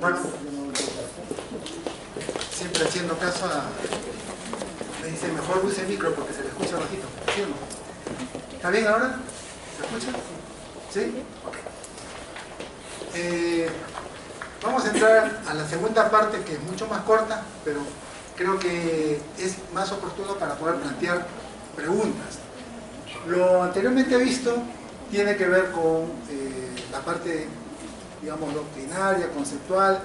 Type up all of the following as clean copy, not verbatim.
Bueno, siempre haciendo caso a... Me dice, mejor use el micro porque se le escucha bajito. ¿Sí o no? ¿Está bien ahora? ¿Se escucha? ¿Sí? Ok. Vamos a entrar a la segunda parte, que es mucho más corta, pero creo que es más oportuno para poder plantear preguntas. Lo anteriormente visto tiene que ver con la parte, digamos, doctrinaria, conceptual,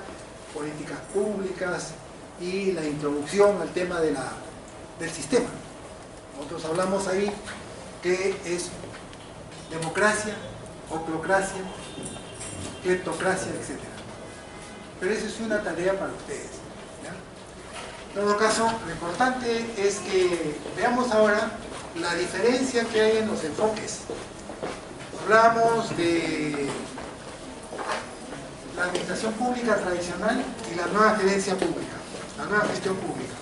políticas públicas y la introducción al tema del sistema. Nosotros hablamos ahí que es democracia, oclocracia, cleptocracia, etc. Pero eso es una tarea para ustedes, ¿ya? En todo caso, lo importante es que veamos ahora la diferencia que hay en los enfoques. Hablamos de la administración pública tradicional y la nueva gerencia pública, la nueva gestión pública.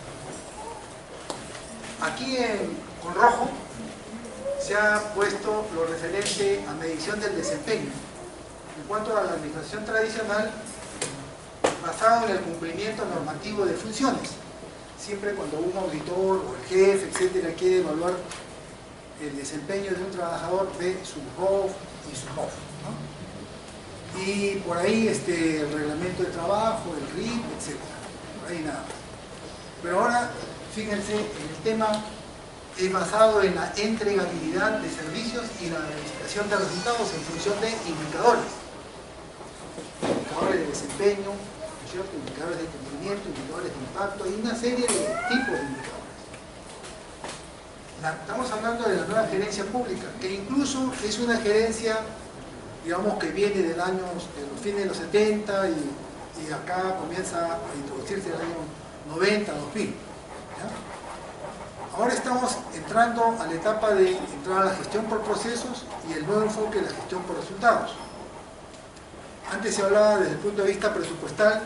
Aquí con rojo se ha puesto lo referente a medición del desempeño. En cuanto a la administración tradicional, basado en el cumplimiento normativo de funciones. Siempre cuando un auditor o el jefe, etcétera, quiere evaluar el desempeño de un trabajador, ve su ROF y su MOF, ¿no? Y por ahí el reglamento de trabajo, el RIP, etcétera. Por ahí nada más. Pero ahora, fíjense, el tema es basado en la entregabilidad de servicios y la verificación de resultados en función de indicadores. Indicadores de desempeño, ¿cierto? Indicadores de cumplimiento, indicadores de impacto y una serie de tipos de indicadores. Estamos hablando de la nueva gerencia pública, que incluso es una gerencia, digamos, que viene de los fines de los 70 y acá comienza a introducirse en el año 90, 2000. ¿Ya? Ahora estamos entrando a la etapa de entrar a la gestión por procesos y el nuevo enfoque de la gestión por resultados. Antes se hablaba desde el punto de vista presupuestal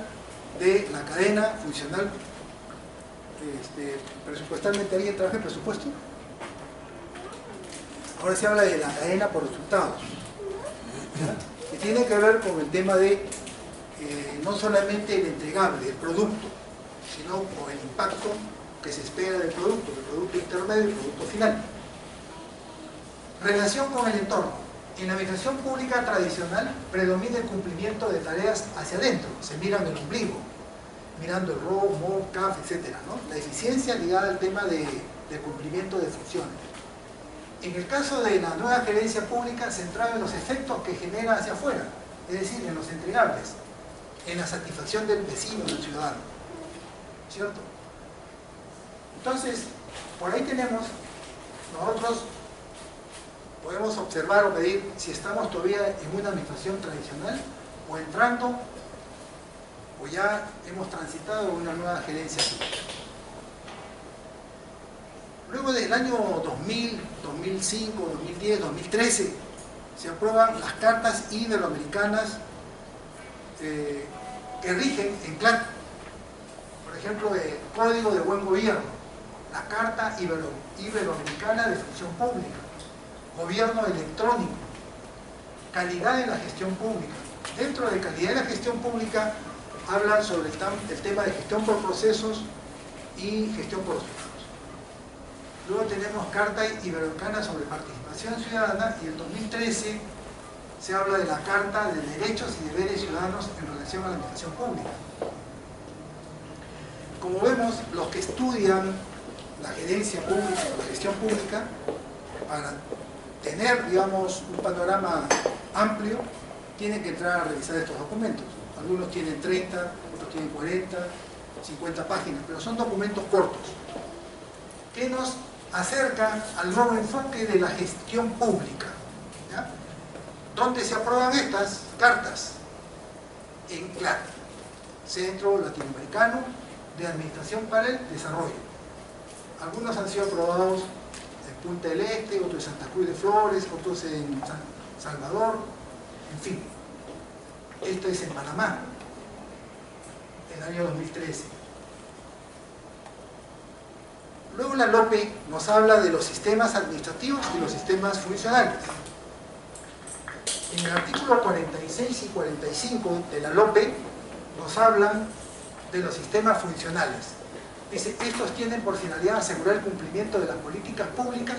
de la cadena funcional. Presupuestalmente, ¿alguien trabaja en presupuesto? Ahora se habla de la cadena por resultados, ¿ya? Que tiene que ver con el tema de no solamente el entregable, el producto, sino con el impacto que se espera del producto intermedio y el producto final. Relación con el entorno. En la administración pública tradicional predomina el cumplimiento de tareas hacia adentro, se miran el ombligo, mirando el ROF, MOF, CAF, etc., ¿no? La eficiencia ligada al tema del cumplimiento de funciones. En el caso de la nueva gerencia pública, centrada en los efectos que genera hacia afuera, es decir, en los entregables, en la satisfacción del vecino, del ciudadano, ¿cierto? Entonces, por ahí nosotros podemos observar o medir si estamos todavía en una administración tradicional o entrando o ya hemos transitado una nueva gerencia pública. Luego del año 2000, 2005, 2010, 2013 se aprueban las cartas iberoamericanas que rigen en claro. Por ejemplo, el Código de Buen Gobierno, la Carta Iberoamericana de Función Pública, Gobierno electrónico, calidad en la gestión pública. Dentro de calidad en la gestión pública hablan sobre el tema de gestión por procesos y gestión por resultados. Luego tenemos Carta Iberoamericana sobre Participación Ciudadana y en 2013 se habla de la Carta de Derechos y Deberes Ciudadanos en relación a la administración pública. Como vemos, los que estudian la gerencia pública, la gestión pública, para tener, digamos, un panorama amplio, tienen que entrar a revisar estos documentos. Algunos tienen 30, otros tienen 40, 50 páginas, pero son documentos cortos que nos acercan al nuevo enfoque de la gestión pública, ¿ya? ¿Dónde se aprueban estas cartas? En CLAD, Centro Latinoamericano de Administración para el Desarrollo. Algunos han sido aprobados en Punta del Este, otros en Santa Cruz de Flores, otros en San Salvador, en fin. Esto es en Panamá, en el año 2013. Luego la LOPE nos habla de los sistemas administrativos y los sistemas funcionales. En el artículo 46 y 45 de la LOPE nos hablan de los sistemas funcionales. Dice, estos tienen por finalidad asegurar el cumplimiento de las políticas públicas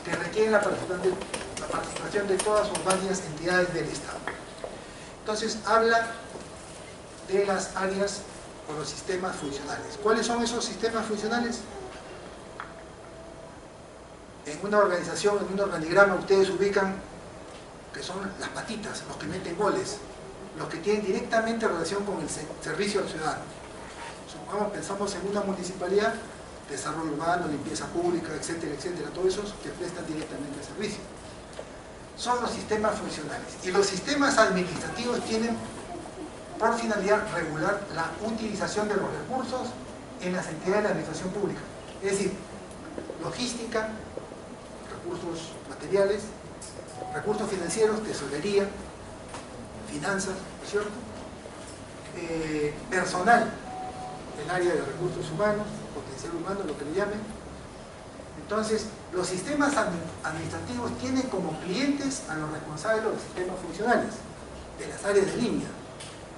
que requieren la participación de todas o varias entidades del Estado. Entonces, habla de las áreas o los sistemas funcionales. ¿Cuáles son esos sistemas funcionales? En una organización, en un organigrama, ustedes ubican que son las patitas, los que meten goles, los que tienen directamente relación con el servicio al ciudadano. Supongamos, pensamos en una municipalidad, desarrollo urbano, limpieza pública, etcétera, etcétera, todos esos que prestan directamente el servicio. Son los sistemas funcionales. Y los sistemas administrativos tienen por finalidad regular la utilización de los recursos en las entidades de la administración pública. Es decir, logística, recursos materiales, recursos financieros, tesorería, finanzas, ¿cierto? Personal, el área de recursos humanos, potencial humano, lo que le llamen. Entonces, los sistemas administrativos tienen como clientes a los responsables de los sistemas funcionales, de las áreas de línea,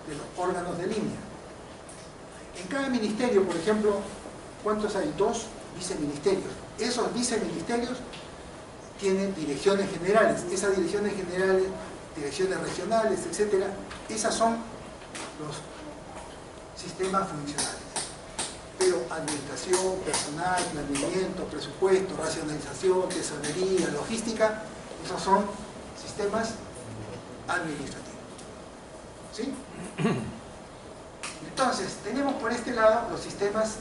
de los órganos de línea. En cada ministerio, por ejemplo, ¿cuántos hay? 2 viceministerios. Esos viceministerios tienen direcciones generales. Esas direcciones generales, direcciones regionales, etcétera, esas son los sistemas funcionales. Pero administración, personal, planeamiento, presupuesto, racionalización, tesorería, logística, esos son sistemas administrativos. ¿Sí? Entonces, tenemos por este lado los sistemas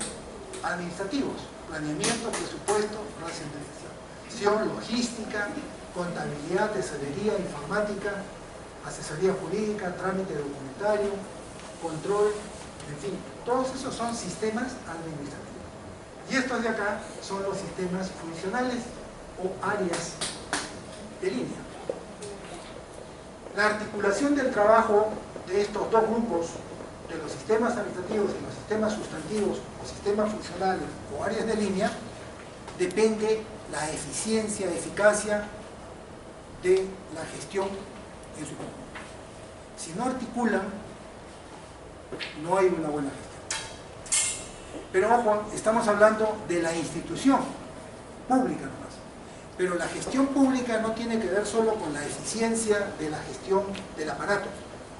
administrativos: planeamiento, presupuesto, racionalización, logística, contabilidad, tesorería, informática, asesoría jurídica, trámite documentario, control, en fin, todos esos son sistemas administrativos. Y estos de acá son los sistemas funcionales o áreas de línea. La articulación del trabajo de estos dos grupos, de los sistemas administrativos y los sistemas sustantivos o sistemas funcionales o áreas de línea, depende la eficiencia, eficacia de la gestión en su conjunto. Si no articulan, no hay una buena gestión. Pero ojo, estamos hablando de la institución pública nomás. Pero la gestión pública no tiene que ver solo con la eficiencia de la gestión del aparato,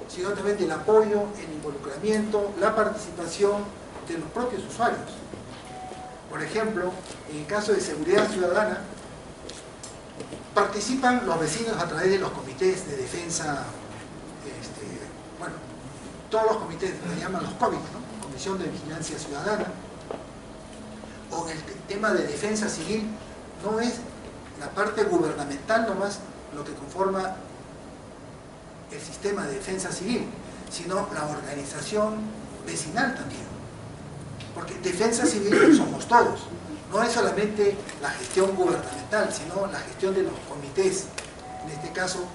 sino también del apoyo, el involucramiento, la participación de los propios usuarios. Por ejemplo, en el caso de seguridad ciudadana, participan los vecinos a través de los comités de defensa, bueno, todos los comités, se llaman los COVIC, ¿no? Comisión de Vigilancia Ciudadana. O en el tema de defensa civil, no es la parte gubernamental nomás lo que conforma el sistema de defensa civil, sino la organización vecinal también. Porque defensa civil somos todos. No es solamente la gestión gubernamental, sino la gestión de los comités, en este caso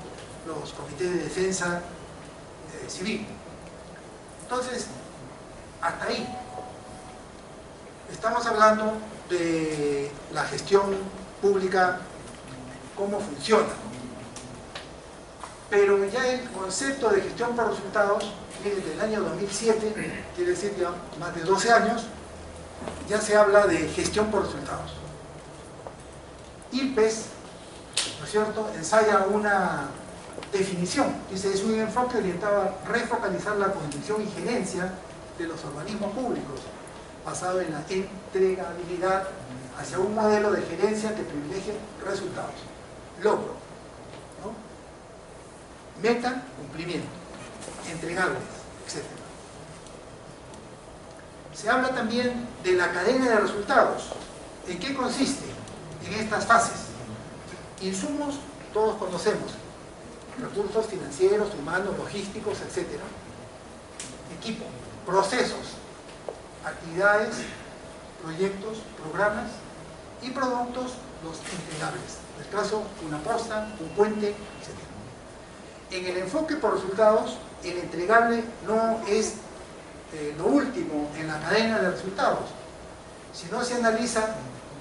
los comités de defensa civil. Entonces, hasta ahí estamos hablando de la gestión pública, cómo funciona. Pero ya el concepto de gestión por resultados viene del año 2007, quiere decir ya más de 12 años, ya se habla de gestión por resultados. ILPES, ¿no es cierto?, ensaya una definición. Dice, es un enfoque orientado a refocalizar la conducción y gerencia de los organismos públicos, basado en la entregabilidad hacia un modelo de gerencia que privilegie resultados, logro, ¿no? Meta, cumplimiento, entregables, etc. Se habla también de la cadena de resultados. ¿En qué consiste? En estas fases. Insumos, todos conocemos. Recursos financieros, humanos, logísticos, etc. Equipo, procesos, actividades, proyectos, programas y productos, los entregables. En el caso, una posta, un puente, etc. En el enfoque por resultados, el entregable no es lo último en la cadena de resultados, sino se analiza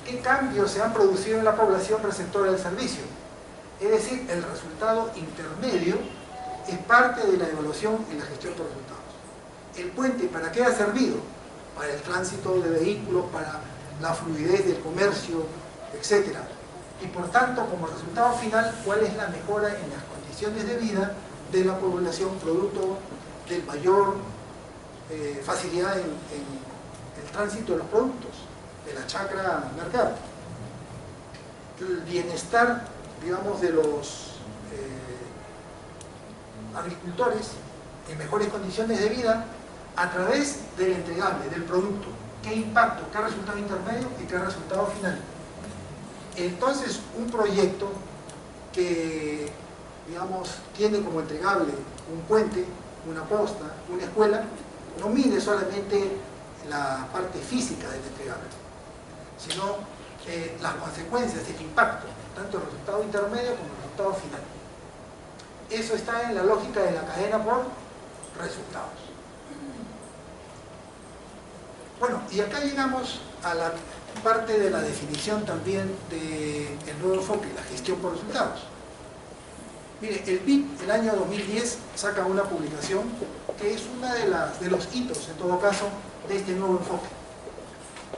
qué cambios se han producido en la población receptora del servicio. Es decir, el resultado intermedio es parte de la evaluación en la gestión por resultados. el puente, ¿para qué ha servido? Para el tránsito de vehículos, para la fluidez del comercio, etc. Y por tanto, como resultado final, ¿cuál es la mejora en las condiciones de vida de la población producto del mayor facilidad en el tránsito de los productos, de la chacra al mercado? El bienestar, digamos, de los agricultores en mejores condiciones de vida a través del entregable, del producto. ¿Qué impacto? ¿Qué resultado intermedio y qué resultado final? Entonces, un proyecto que, digamos, tiene como entregable un puente, una posta, una escuela, no mide solamente la parte física del entregable, sino las consecuencias, el impacto, tanto el resultado intermedio como el resultado final. Eso está en la lógica de la cadena por resultados. Bueno, y acá llegamos a la parte de la definición también del nuevo enfoque, la gestión por resultados. Mire, el BIP, el año 2010, saca una publicación que es una de los hitos, en todo caso, de este nuevo enfoque.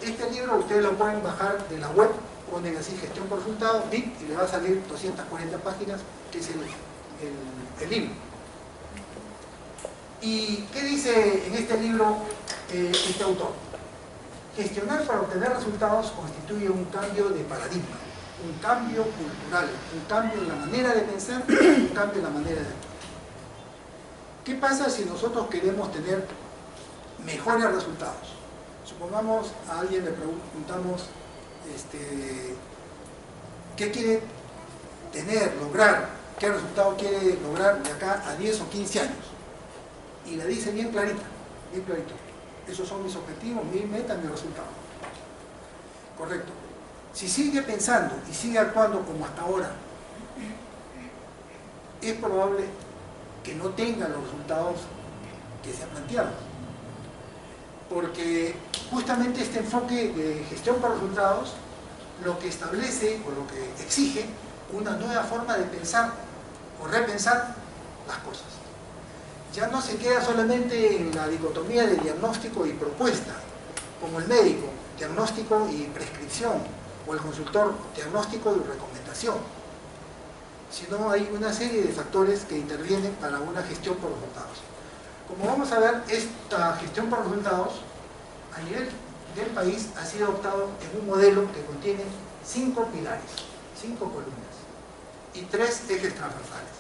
Este libro ustedes lo pueden bajar de la web, ponen así gestión por resultados, BIP, y le va a salir 240 páginas, que es el libro. ¿Y qué dice en este libro este autor? Gestionar para obtener resultados constituye un cambio de paradigma, un cambio cultural, un cambio en la manera de pensar, un cambio en la manera de actuar. ¿Qué pasa si nosotros queremos tener mejores resultados? Supongamos a alguien le preguntamos ¿qué quiere tener, lograr? ¿Qué resultado quiere lograr de acá a 10 o 15 años? Y le dice bien clarito. Esos son mis objetivos, mi meta, mi resultado. Correcto. Si sigue pensando y sigue actuando como hasta ahora, es probable que no tenga los resultados que se han planteado. Porque justamente este enfoque de gestión por resultados lo que establece o lo que exige una nueva forma de pensar o repensar las cosas. Ya no se queda solamente en la dicotomía de diagnóstico y propuesta, como el médico, diagnóstico y prescripción, o el consultor, diagnóstico y recomendación, sino hay una serie de factores que intervienen para una gestión por resultados. Como vamos a ver, esta gestión por resultados a nivel del país ha sido adoptado en un modelo que contiene 5 pilares, 5 columnas y 3 ejes transversales.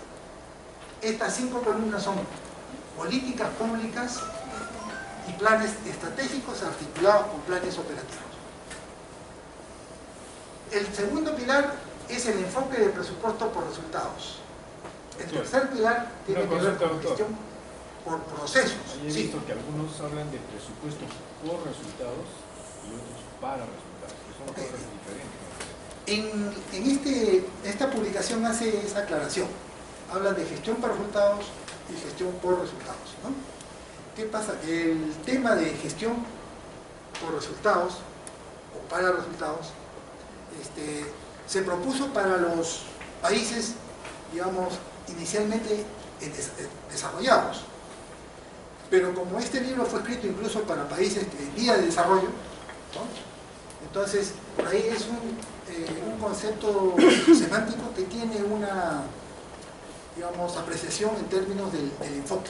Estas 5 columnas son políticas públicas y planes estratégicos articulados con planes operativos. El segundo pilar es el enfoque de presupuesto por resultados. El tercer pilar tiene que ver con gestión por procesos. He visto que algunos hablan de presupuesto por resultados y otros para resultados, que son cosas diferentes. Esta publicación hace esa aclaración. Hablan de gestión para resultados y gestión por resultados, ¿no? ¿Qué pasa? El tema de gestión por resultados o para resultados se propuso para los países, digamos, inicialmente desarrollados. Pero como este libro fue escrito incluso para países en vía de desarrollo, ¿no? Entonces, por ahí es un concepto semántico que tiene una, digamos, apreciación en términos del enfoque.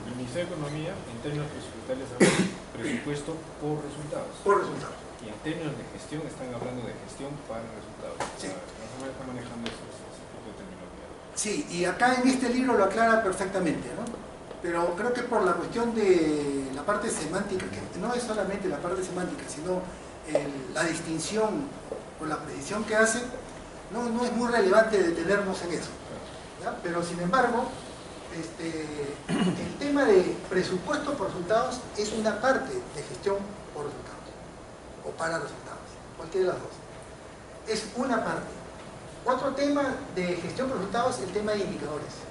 El Ministerio de Economía, en términos presupuestales, habla de presupuesto por resultados. Por resultados. Y en términos de gestión, están hablando de gestión para resultados. Sí. ¿Cómo está manejando ese tipo de terminología? Sí, y acá en este libro lo aclara perfectamente, ¿no? Pero creo que por la cuestión de la parte semántica, que no es solamente la parte semántica, sino la distinción o la precisión que hace, no es muy relevante detenernos en eso, ¿ya? Pero sin embargo, el tema de presupuesto por resultados es una parte de gestión por resultados o para resultados, cualquiera de las dos. Es una parte. Otro tema de gestión por resultados es el tema de indicadores.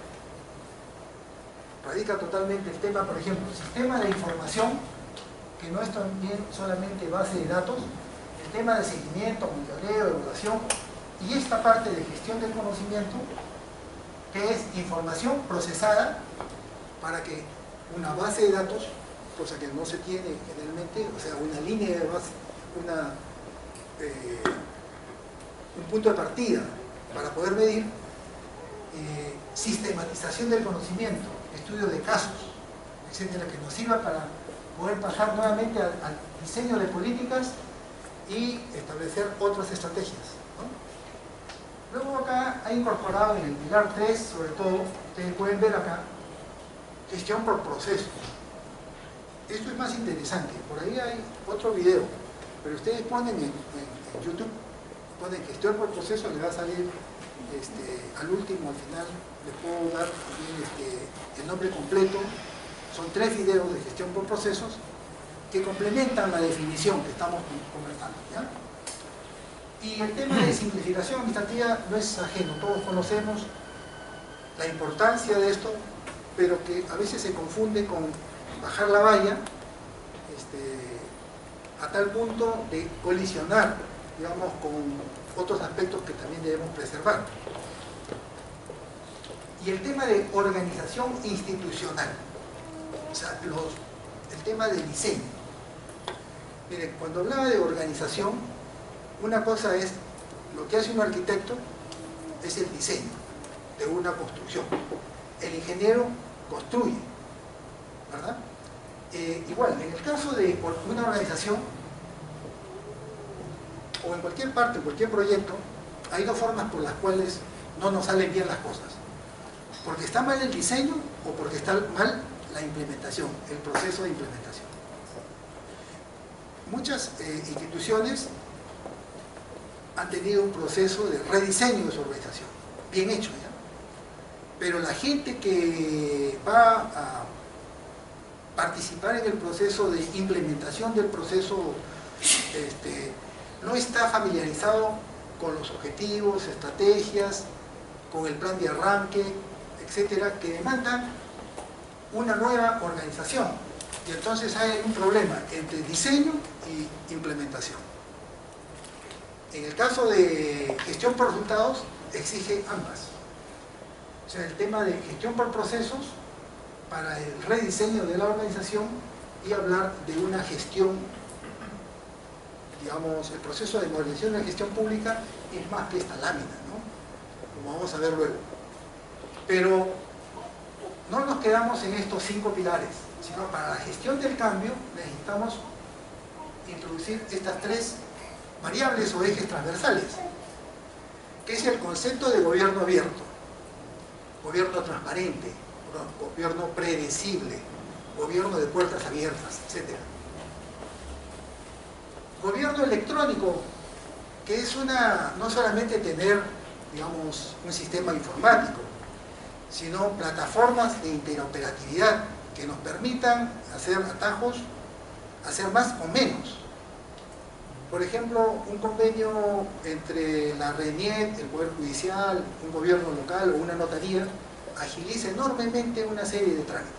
Radica totalmente el tema, por ejemplo, sistema de información, que no es también solamente base de datos, el tema de seguimiento, monitoreo, evaluación, y esta parte de gestión del conocimiento, que es información procesada para que una base de datos cosa que no se tiene generalmente, o sea, una línea de base, un punto de partida para poder medir, sistematización del conocimiento, estudio de casos, etcétera, que nos sirva para poder pasar nuevamente al diseño de políticas y establecer otras estrategias, ¿no? Luego acá ha incorporado en el pilar 3, sobre todo, ustedes pueden ver acá, gestión por procesos. Esto es más interesante, por ahí hay otro video, pero ustedes ponen en YouTube, ponen gestión por procesos, les va a salir al último, al final, les puedo dar también el nombre completo. Son 3 videos de gestión por procesos que complementan la definición que estamos conversando, ¿ya? Y el tema de simplificación administrativa no es ajeno, todos conocemos la importancia de esto, pero que a veces se confunde con bajar la valla a tal punto de colisionar, digamos, con otros aspectos que también debemos preservar. Y el tema de organización institucional, o sea, el tema del diseño. Miren, cuando hablaba de organización, una cosa es, lo que hace un arquitecto es el diseño de una construcción. El ingeniero construye, ¿verdad? Igual, en el caso de una organización, o en cualquier parte, en cualquier proyecto, hay 2 formas por las cuales no nos salen bien las cosas. Porque está mal el diseño o porque está mal la implementación, el proceso de implementación. Muchas instituciones han tenido un proceso de rediseño de su organización, bien hecho ya. Pero la gente que va a participar en el proceso de implementación del proceso no está familiarizado con los objetivos, estrategias, con el plan de arranque, etcétera, que demandan una nueva organización. Y entonces hay un problema entre diseño y implementación. En el caso de gestión por resultados, exige ambas. O sea, el tema de gestión por procesos para el rediseño de la organización y hablar de una gestión, digamos, el proceso de modernización de la gestión pública es más que esta lámina, ¿no? Como vamos a ver luego. Pero no nos quedamos en estos 5 pilares, sino para la gestión del cambio necesitamos introducir estas 3 variables o ejes transversales, que es el concepto de gobierno abierto, gobierno transparente, gobierno predecible, gobierno de puertas abiertas, etc. Gobierno electrónico, que es no solamente tener, digamos, un sistema informático, sino plataformas de interoperatividad que nos permitan hacer atajos, hacer más con menos. Por ejemplo, un convenio entre la RENIEC, el Poder Judicial, un gobierno local o una notaría, agiliza enormemente una serie de trámites.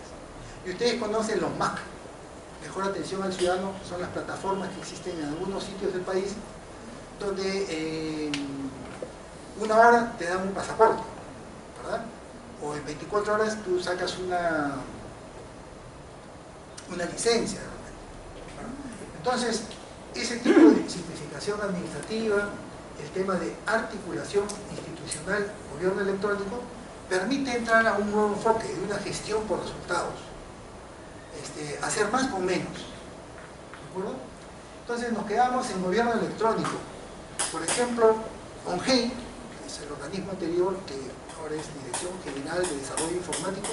Y ustedes conocen los MAC, Mejor Atención al Ciudadano, son las plataformas que existen en algunos sitios del país, donde en 1 hora te dan un pasaporte, ¿verdad? O en 24 horas tú sacas una licencia, ¿verdad? Entonces, ese tipo de simplificación administrativa, el tema de articulación institucional, gobierno electrónico, permite entrar a un nuevo enfoque de una gestión por resultados, hacer más con menos, ¿de acuerdo? Entonces nos quedamos en gobierno electrónico. Por ejemplo, ONGEI, que es el organismo anterior, que ahora es Dirección General de Desarrollo Informático,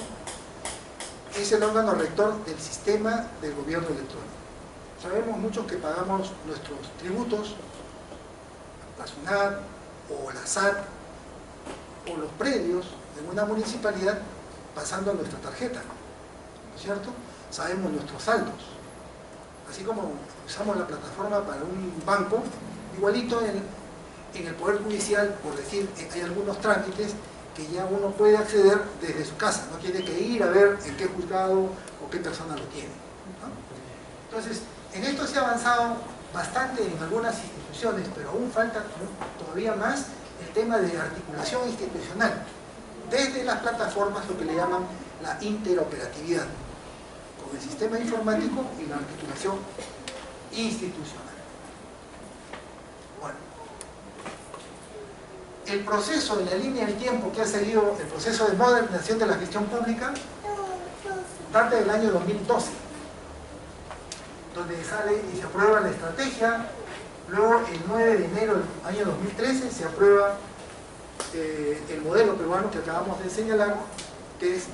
es el órgano rector del sistema del gobierno electrónico. Sabemos muchos que pagamos nuestros tributos, la SUNAT o la SAT o los predios en una municipalidad pasando a nuestra tarjeta, ¿no es cierto? Sabemos nuestros saldos. Así como usamos la plataforma para un banco, igualito en el Poder Judicial, por decir, hay algunos trámites que ya uno puede acceder desde su casa, no tiene que ir a ver en qué juzgado o qué persona lo tiene, ¿no? Entonces, en esto se ha avanzado bastante en algunas instituciones, pero aún falta todavía más el tema de articulación institucional, desde las plataformas, lo que le llaman la interoperatividad, con el sistema informático y la articulación institucional. Bueno, el proceso en la línea del tiempo que ha seguido el proceso de modernización de la gestión pública data del año 2012, donde sale y se aprueba la estrategia. Luego, el 9 de enero del año 2013, se aprueba el modelo peruano que acabamos de señalar, que es,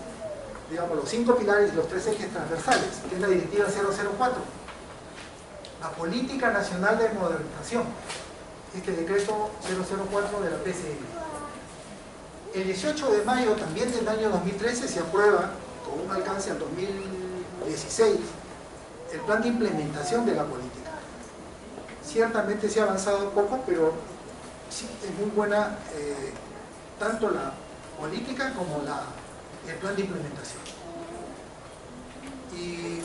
digamos, los 5 pilares y los 3 ejes transversales, que es la Directiva 004, la Política Nacional de Modernización, este decreto 004 de la PCM. El 18 de mayo también del año 2013 se aprueba, con un alcance al 2016, el plan de implementación de la política. Ciertamente se ha avanzado poco, pero sí es muy buena tanto la política como el plan de implementación. Y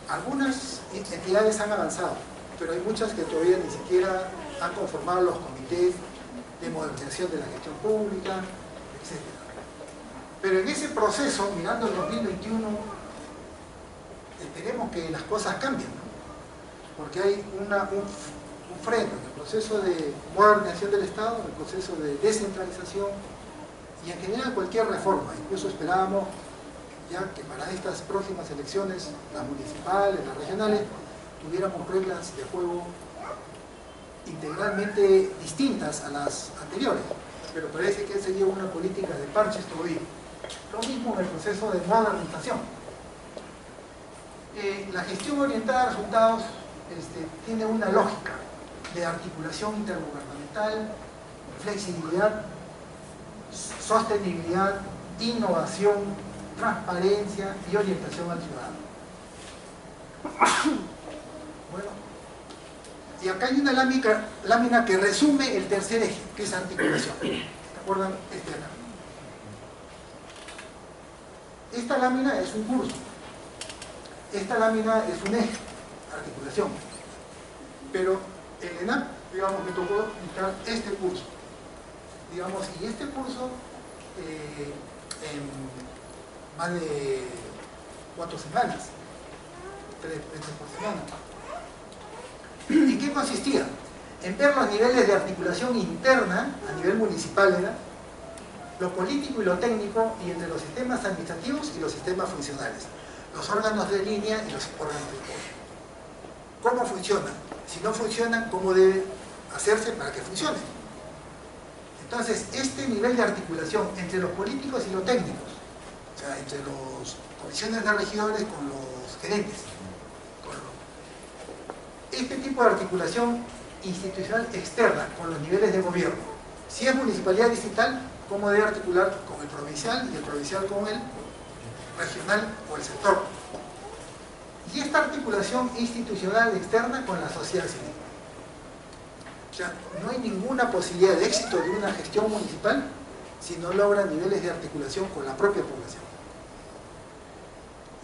algunas entidades han avanzado, pero hay muchas que todavía ni siquiera han conformado los comités de modernización de la gestión pública, etc. Pero en ese proceso, mirando el 2021, esperemos que las cosas cambien, ¿no? Porque hay un freno en el proceso de modernización del Estado, en el proceso de descentralización y en general cualquier reforma. Incluso esperábamos ya que para estas próximas elecciones, las municipales, las regionales, tuviéramos reglas de juego integralmente distintas a las anteriores, pero parece que se lleva una política de parches todavía. Lo mismo en el proceso de modernización. La gestión orientada a resultados tiene una lógica de articulación intergubernamental, flexibilidad, sostenibilidad, innovación, transparencia y orientación al ciudadano. Bueno, y acá hay una lámina que resume el tercer eje, que es articulación. ¿Se acuerdan? Acá. Esta lámina es un curso. Esta lámina es un eje, articulación. Pero el ENAP, digamos, me tocó dictar este curso. Digamos, y este curso, en más de 4 semanas, 3 veces por semana. ¿En qué consistía? En ver los niveles de articulación interna, a nivel municipal era, lo político y lo técnico, y entre los sistemas administrativos y los sistemas funcionales, los órganos de línea y los órganos de apoyo. ¿Cómo funcionan? Si no funcionan, ¿cómo debe hacerse para que funcione? Entonces, este nivel de articulación entre los políticos y los técnicos, o sea, entre las comisiones de regidores con los gerentes, este tipo de articulación institucional externa con los niveles de gobierno, si es municipalidad distrital, ¿cómo debe articular con el provincial y el provincial con el regional o el sector? Y esta articulación institucional externa con la sociedad civil. O sea, no hay ninguna posibilidad de éxito de una gestión municipal si no logra niveles de articulación con la propia población.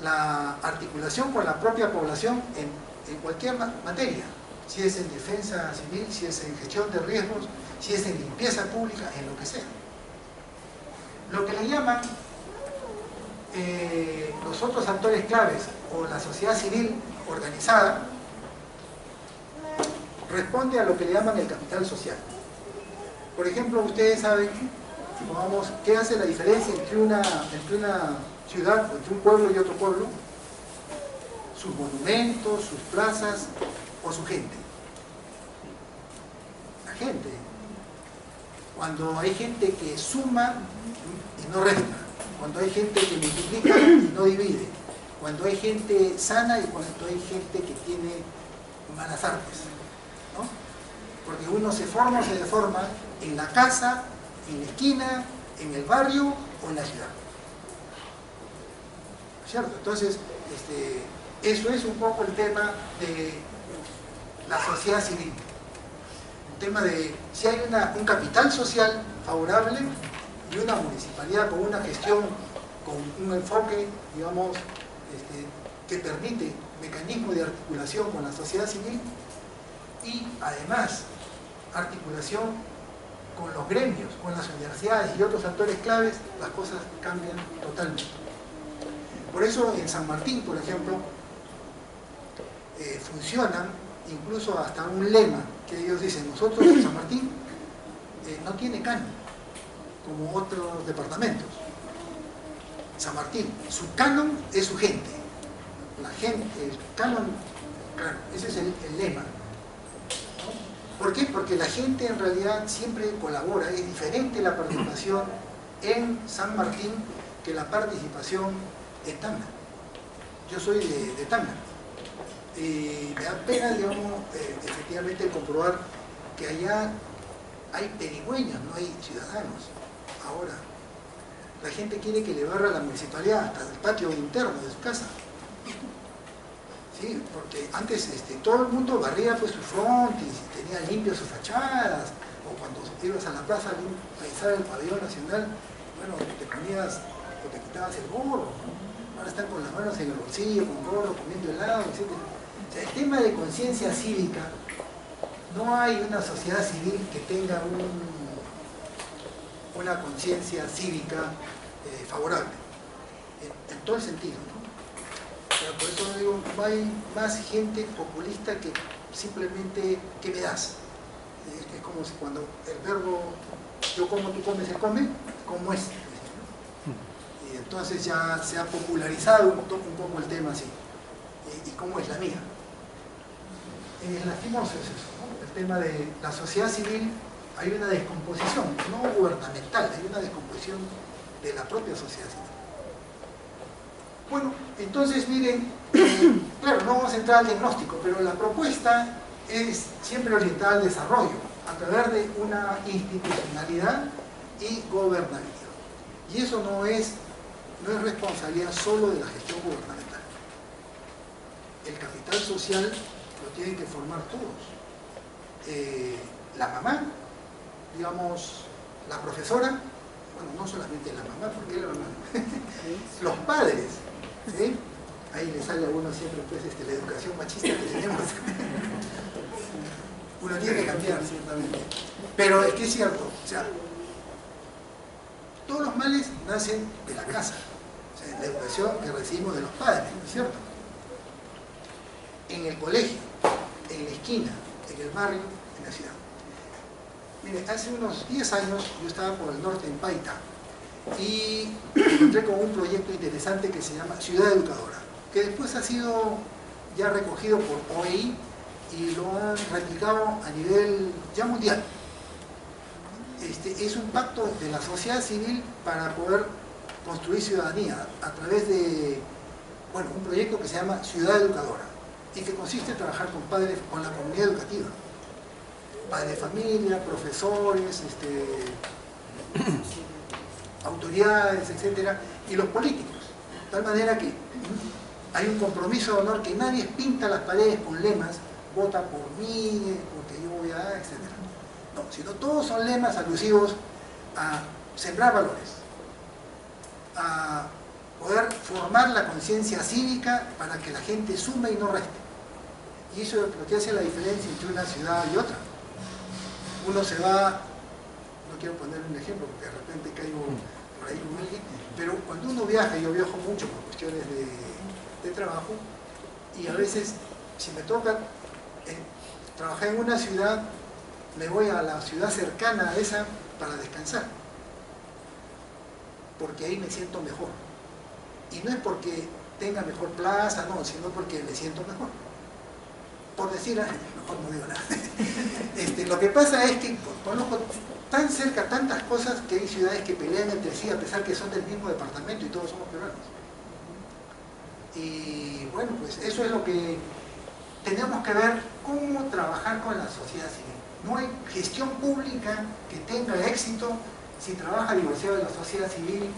La articulación con la propia población en cualquier materia, si es en defensa civil, si es en gestión de riesgos, si es en limpieza pública, en lo que sea. Lo que le llaman los otros actores claves o la sociedad civil organizada responde a lo que le llaman el capital social. Por ejemplo, ustedes saben, supongamos, ¿qué hace la diferencia entre una ciudad, entre un pueblo y otro pueblo? Sus monumentos, sus plazas o su gente. La gente. Cuando hay gente que suma y no resta, cuando hay gente que multiplica y no divide, cuando hay gente sana y cuando hay gente que tiene malas artes, ¿no? Porque uno se forma o se deforma en la casa, en la esquina, en el barrio o en la ciudad. ¿Cierto? Entonces, eso es un poco el tema de la sociedad civil. El tema de si hay un capital social favorable y una municipalidad con una gestión, con un enfoque, digamos, que permite mecanismos de articulación con la sociedad civil y además articulación con los gremios, con las universidades y otros actores claves, las cosas cambian totalmente. Por eso en San Martín, por ejemplo, funcionan incluso hasta un lema que ellos dicen: nosotros en San Martín no tiene canon como otros departamentos. San Martín, su canon es su gente. La gente, el canon, claro, ese es el lema. ¿Por qué? Porque la gente en realidad siempre colabora. Es diferente la participación en San Martín que la participación en Tacna. Yo soy de Tacna. Me da pena, digamos, efectivamente comprobar que allá hay pedigüeños, no hay ciudadanos. Ahora, la gente quiere que le barra la municipalidad hasta el patio interno de su casa. Sí, porque antes todo el mundo barría pues sus frontis, tenía limpias sus fachadas, o cuando ibas a la plaza a izar el pabellón nacional, bueno, te ponías o te quitabas el gorro, ¿no? Ahora están con las manos en el bolsillo, con gorro, comiendo helado, etc. O sea, el tema de conciencia cívica, no hay una sociedad civil que tenga una conciencia cívica favorable, en todo el sentido, ¿no? Pero por eso digo, hay más gente populista que simplemente, ¿qué me das? Es como si cuando el verbo yo como, tú comes, se come, ¿cómo es? Y entonces ya se ha popularizado un poco el tema así. ¿Y cómo es la mía? Lastimoso es eso, ¿no? El tema de la sociedad civil, hay una descomposición, no gubernamental, hay una descomposición de la propia sociedad civil. Bueno, entonces miren, claro, no vamos a entrar al diagnóstico, pero la propuesta es siempre orientada al desarrollo, a través de una institucionalidad y gobernabilidad. Y eso no es responsabilidad solo de la gestión gubernamental. El capital social lo tienen que formar todos. La mamá, digamos, la profesora, bueno, no solamente la mamá, ¿por qué la mamá? Los padres, ¿sí? Ahí le sale a uno siempre pues la educación machista que tenemos. Uno tiene que cambiar, ciertamente. Pero es que es cierto, o sea, todos los males nacen de la casa, o sea, la educación que recibimos de los padres, ¿no es cierto? En el colegio, en la esquina, en el barrio, en la ciudad. Mire, hace unos 10 años yo estaba por el norte en Paita y me encontré con un proyecto interesante que se llama Ciudad Educadora, que después ha sido ya recogido por OEI y lo han replicado a nivel ya mundial. Es un pacto de la sociedad civil para poder construir ciudadanía a través de, bueno, un proyecto que se llama Ciudad Educadora y que consiste en trabajar con padres, con la comunidad educativa, padres de familia, profesores, autoridades, etcétera, y los políticos, de tal manera que hay un compromiso de honor que nadie pinta las paredes con lemas, vota por mí, porque yo voy a, etcétera. No, sino todos son lemas alusivos a sembrar valores, a poder formar la conciencia cívica para que la gente sume y no reste. Y eso es lo que hace la diferencia entre una ciudad y otra. Uno se va, no quiero poner un ejemplo porque de repente caigo por ahí con alguien, pero cuando uno viaja, yo viajo mucho por cuestiones de trabajo, y a veces, si me toca trabajar en una ciudad, me voy a la ciudad cercana a esa para descansar, porque ahí me siento mejor. Y no es porque tenga mejor plaza, no, sino porque me siento mejor. Por decir, mejor no digo nada. Lo que pasa es que conozco tan cerca tantas cosas que hay ciudades que pelean entre sí a pesar que son del mismo departamento y todos somos peruanos. Y bueno, pues eso es lo que tenemos que ver, cómo trabajar con la sociedad civil. No hay gestión pública que tenga éxito si trabaja divorciado de la sociedad civil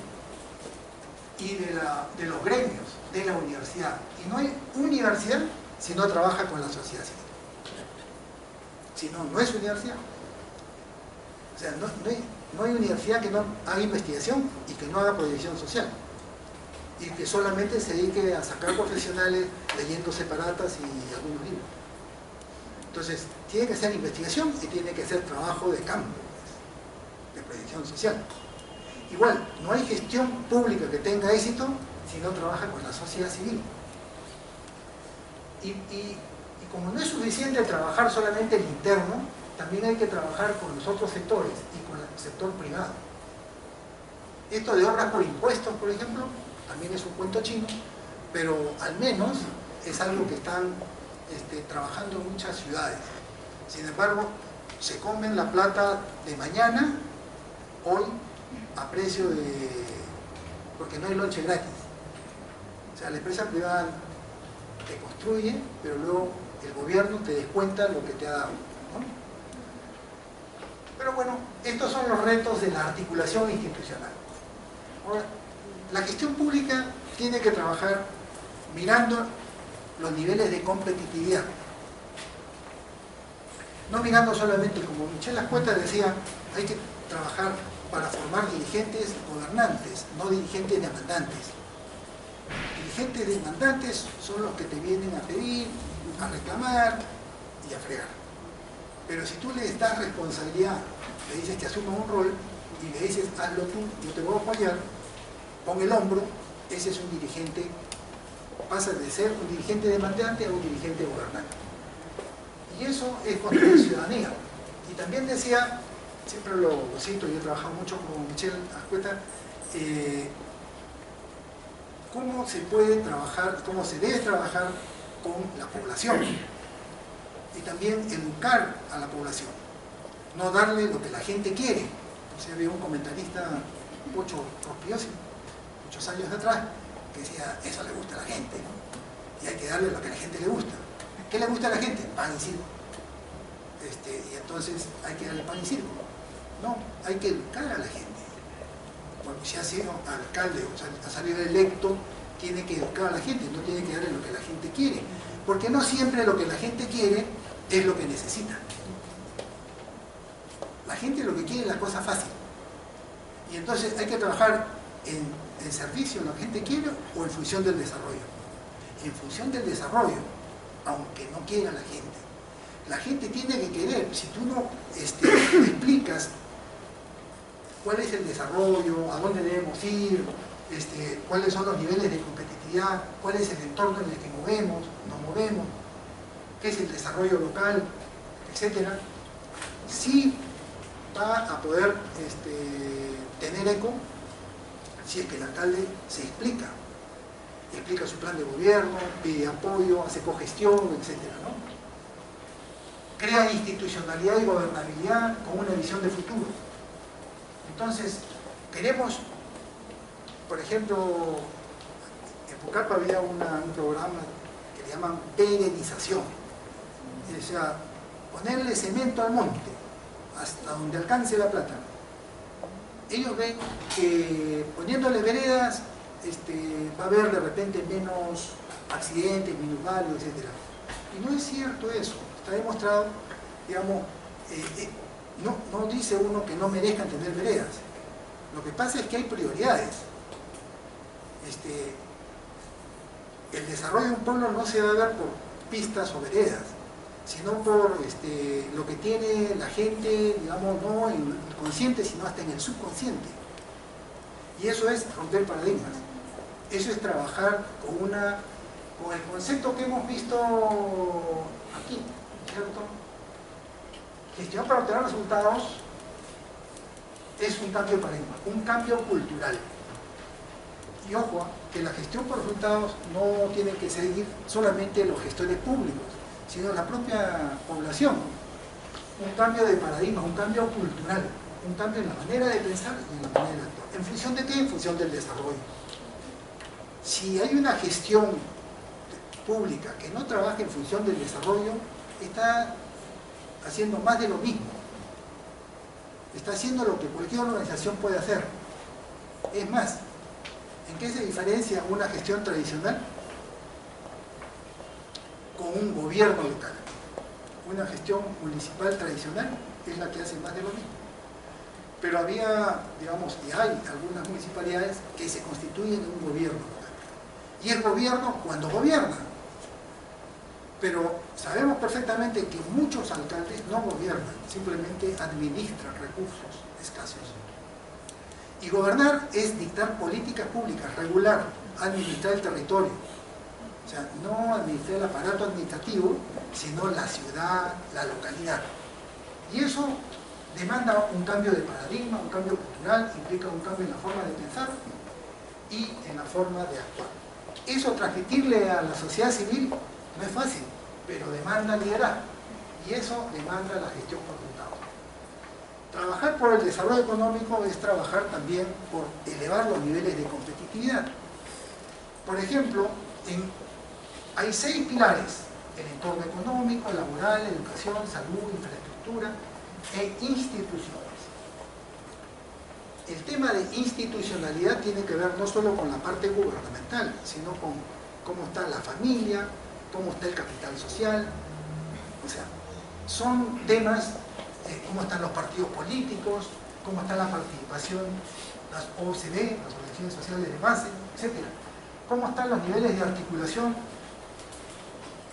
y de los gremios, de la universidad. Y no hay universidad si no trabaja con la sociedad civil. Si no, no es universidad. O sea, no hay universidad que no haga investigación y que no haga proyección social. Y que solamente se dedique a sacar profesionales leyendo separatas y algunos libros. Entonces, tiene que ser investigación y tiene que ser trabajo de campo, de proyección social. Igual, no hay gestión pública que tenga éxito sino trabaja con la sociedad civil. Y como no es suficiente trabajar solamente el interno, también hay que trabajar con los otros sectores y con el sector privado. Esto de obras por impuestos, por ejemplo, también es un cuento chino, pero al menos es algo que están trabajando en muchas ciudades. Sin embargo, se comen la plata de mañana, hoy, a precio de... porque no hay lonche gratis. O sea, la empresa privada te construye, pero luego el gobierno te descuenta lo que te ha dado, ¿no? Pero bueno, estos son los retos de la articulación institucional. Ahora, la gestión pública tiene que trabajar mirando los niveles de competitividad. No mirando solamente, como Michel Ascueta decía, hay que trabajar para formar dirigentes gobernantes, no dirigentes demandantes. Dirigentes demandantes son los que te vienen a pedir, a reclamar y a fregar. Pero si tú le das responsabilidad, le dices que asuma un rol y le dices hazlo tú, yo te voy a apoyar, pon el hombro, ese es un dirigente, pasa de ser un dirigente demandante a un dirigente gobernante. Y eso es construir ciudadanía. Y también decía, siempre lo cito, yo he trabajado mucho con Michel Ascueta, cómo se puede trabajar, cómo se debe trabajar con la población. Y también educar a la población. No darle lo que la gente quiere. O sea, había un comentarista, Pocho Rospiosi, muchos años atrás, que decía, eso le gusta a la gente, ¿no? Y hay que darle lo que a la gente le gusta. ¿Qué le gusta a la gente? Pan y circo. Y entonces hay que darle pan y circo. No, hay que educar a la gente. Bueno, si ha sido alcalde o sea, ha salido electo, tiene que educar a la gente, no tiene que darle lo que la gente quiere. Porque no siempre lo que la gente quiere es lo que necesita. La gente lo que quiere es la cosa fácil. Y entonces hay que trabajar en servicio a lo que la gente quiere o en función del desarrollo. En función del desarrollo, aunque no quiera la gente. La gente tiene que querer. Si tú no le explicas cuál es el desarrollo, a dónde debemos ir, cuáles son los niveles de competitividad, cuál es el entorno en el que nos movemos, qué es el desarrollo local, etcétera, sí va a poder tener eco si es que el alcalde se explica su plan de gobierno, pide apoyo, hace cogestión, etcétera, ¿no? Crea institucionalidad y gobernabilidad con una visión de futuro. Entonces, queremos, por ejemplo, en Pucallpa había un programa que le llaman perenización. O sea, ponerle cemento al monte, hasta donde alcance la plata. Ellos ven que poniéndole veredas, va a haber de repente menos accidentes, minusválidos, etc. Y no es cierto eso. Está demostrado, digamos, no dice uno que no merezcan tener veredas. Lo que pasa es que hay prioridades. El desarrollo de un pueblo no se va a dar por pistas o veredas, sino por lo que tiene la gente, digamos, no en el consciente, sino hasta en el subconsciente. Y eso es romper paradigmas. Eso es trabajar con el concepto que hemos visto aquí, ¿cierto? Gestión para obtener resultados es un cambio de paradigma, un cambio cultural. Y ojo, que la gestión por resultados no tiene que seguir solamente los gestores públicos, sino la propia población. Un cambio de paradigma, un cambio cultural, un cambio en la manera de pensar y en la manera de actuar. ¿En función de qué? En función del desarrollo. Si hay una gestión pública que no trabaja en función del desarrollo, está haciendo más de lo mismo. Está haciendo lo que cualquier organización puede hacer. Es más, ¿en qué se diferencia una gestión tradicional con un gobierno local? Una gestión municipal tradicional es la que hace más de lo mismo. Pero había, digamos, y hay algunas municipalidades que se constituyen en un gobierno local. Y el gobierno cuando gobierna. Pero sabemos perfectamente que muchos alcaldes no gobiernan, simplemente administran recursos escasos. Y gobernar es dictar políticas públicas, regular administrar el territorio. O sea, no administrar el aparato administrativo, sino la ciudad, la localidad. Y eso demanda un cambio de paradigma, un cambio cultural, implica un cambio en la forma de pensar y en la forma de actuar. Eso transmitirle a la sociedad civil no es fácil, pero demanda liderazgo. Y eso demanda la gestión por resultados. Trabajar por el desarrollo económico es trabajar también por elevar los niveles de competitividad. Por ejemplo, hay 6 pilares: el entorno económico, laboral, educación, salud, infraestructura e instituciones. El tema de institucionalidad tiene que ver no solo con la parte gubernamental, sino con cómo está la familia, cómo está el capital social. O sea, son temas, cómo están los partidos políticos, cómo está la participación, las OCDE, las organizaciones sociales de base, etc. Cómo están los niveles de articulación,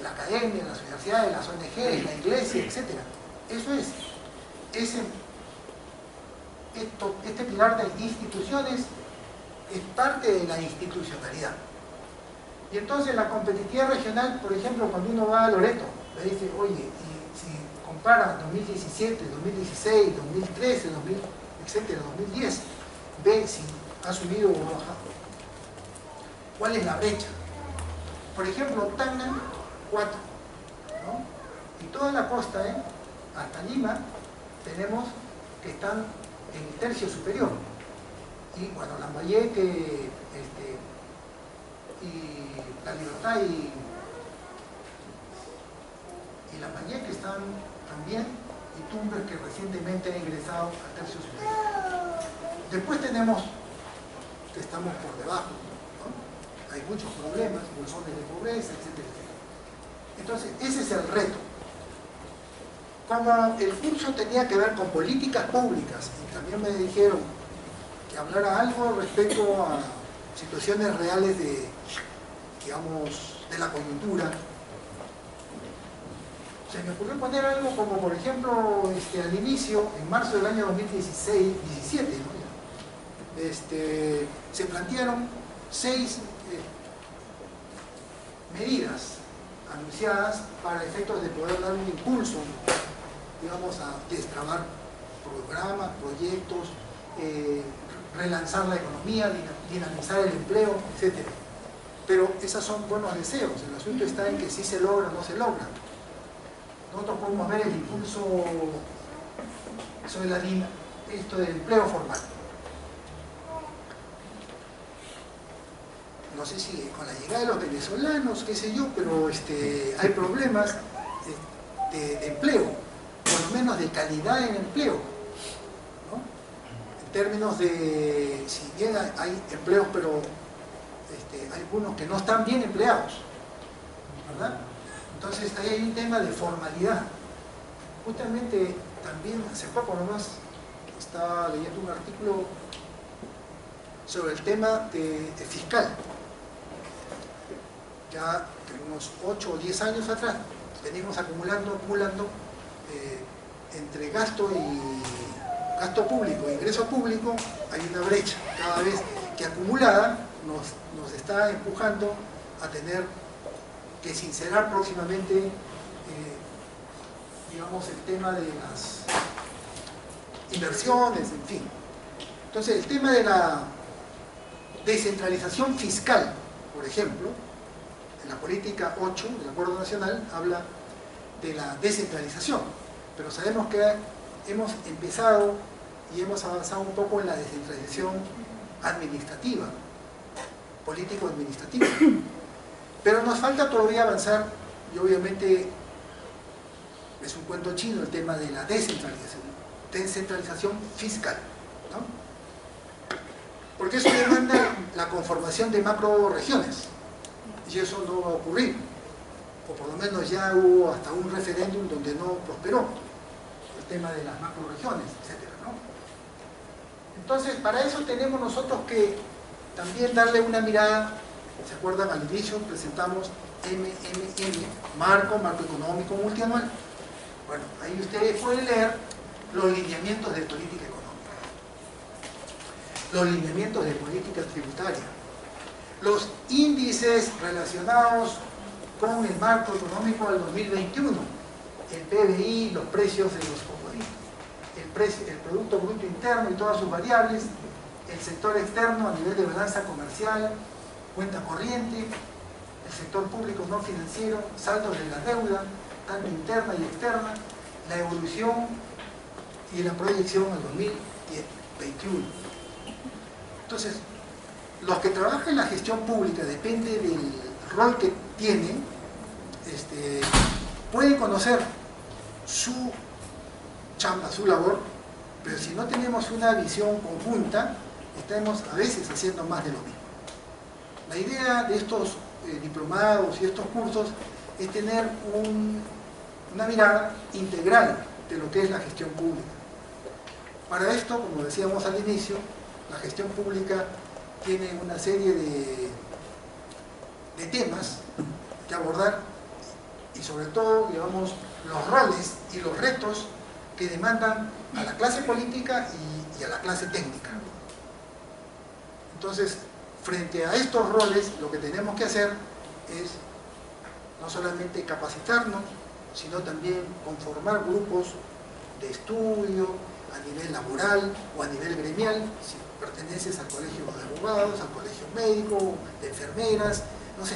la academia, las universidades, las ONG, la iglesia, etc. Eso es. Este pilar de instituciones es parte de la institucionalidad. Y entonces la competitividad regional, por ejemplo, cuando uno va a Loreto, le dice, oye, y si compara 2017, 2016, 2013, etcétera, 2010, ve si ha subido o ha bajado. ¿Cuál es la brecha? Por ejemplo, Tacna, 4, ¿no? Y toda la costa, hasta Lima, tenemos que están en el tercio superior. Y bueno, Lambayeque, y La Libertad y Lambayeque están también, y Tumbes, que recientemente ha ingresado al tercio superior. Después tenemos que estamos por debajo, ¿no? Hay muchos problemas, bolsones de pobreza, etcétera, etcétera. Entonces, ese es el reto. Como el curso tenía que ver con políticas públicas, y también me dijeron que hablara algo respecto a situaciones reales de, digamos, de la coyuntura, se me ocurrió poner algo como, por ejemplo, al inicio, en marzo del año 2017, ¿no? Se plantearon 6 medidas anunciadas para efectos de poder dar un impulso, digamos, a destrabar programas, proyectos, relanzar la economía, dinamizar el empleo, etc. Pero esos son buenos deseos, el asunto está en que si se logra o no se logra. Nosotros podemos ver el impulso sobre esto del empleo formal. No sé si con la llegada de los venezolanos, qué sé yo, pero hay problemas de empleo, por lo menos de calidad en empleo, ¿no? En términos de, si bien hay empleos, pero hay algunos que no están bien empleados, ¿verdad? Entonces ahí hay un tema de formalidad. Justamente también hace poco nomás estaba leyendo un artículo sobre el tema de fiscal. Ya de unos 8 o 10 años atrás venimos acumulando entre gasto público e ingreso público, hay una brecha cada vez que acumulada nos está empujando a tener que sincerar próximamente digamos, el tema de las inversiones, en fin. Entonces el tema de la descentralización fiscal, por ejemplo, en la política 8 del Acuerdo Nacional habla de la descentralización, pero sabemos que hemos empezado y hemos avanzado un poco en la descentralización administrativa, político-administrativa, pero nos falta todavía avanzar, y obviamente es un cuento chino el tema de la descentralización fiscal, ¿no? Porque eso demanda la conformación de macroregiones, y eso no va a ocurrir, o por lo menos ya hubo hasta un referéndum donde no prosperó el tema de las macroregiones, etc., ¿no? Entonces, para eso tenemos nosotros que también darle una mirada. ¿Se acuerdan? Al inicio presentamos MMM, marco económico multianual. Bueno, ahí ustedes pueden leer los lineamientos de política económica, los lineamientos de política tributaria, los índices relacionados con el marco económico del 2021, el PBI, los precios de los comodistas, el Producto Bruto Interno y todas sus variables, el sector externo a nivel de balanza comercial, cuenta corriente, el sector público no financiero, saldo de la deuda, tanto interna y externa, la evolución y la proyección al 2021. Entonces, los que trabajan en la gestión pública, depende del rol que tienen, pueden conocer su chamba, su labor, pero si no tenemos una visión conjunta, estamos a veces haciendo más de lo mismo. La idea de estos diplomados y estos cursos es tener una mirada integral de lo que es la gestión pública. Para esto, como decíamos al inicio, la gestión pública tiene una serie de temas que abordar y sobre todo, digamos, los roles y los retos que demandan a la clase política y a la clase técnica. Entonces, frente a estos roles, lo que tenemos que hacer es no solamente capacitarnos, sino también conformar grupos de estudio a nivel laboral o a nivel gremial, si perteneces al colegio de abogados, al colegio médico, de enfermeras, no sé,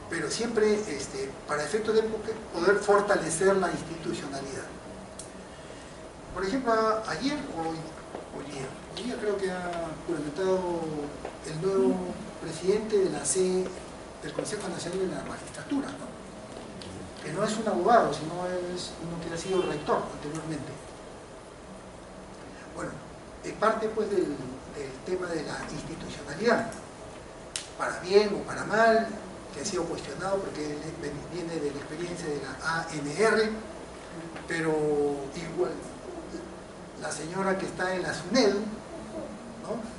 pero siempre para efectos de poder fortalecer la institucionalidad. Por ejemplo, ayer o hoy día creo que ha juramentado el nuevo presidente de la del Consejo Nacional de la Magistratura, ¿no? Que no es un abogado, sino es uno que ha sido rector anteriormente. Bueno, es parte pues del tema de la institucionalidad, para bien o para mal, que ha sido cuestionado porque él viene de la experiencia de la ANR, pero igual la señora que está en la SUNED, ¿no?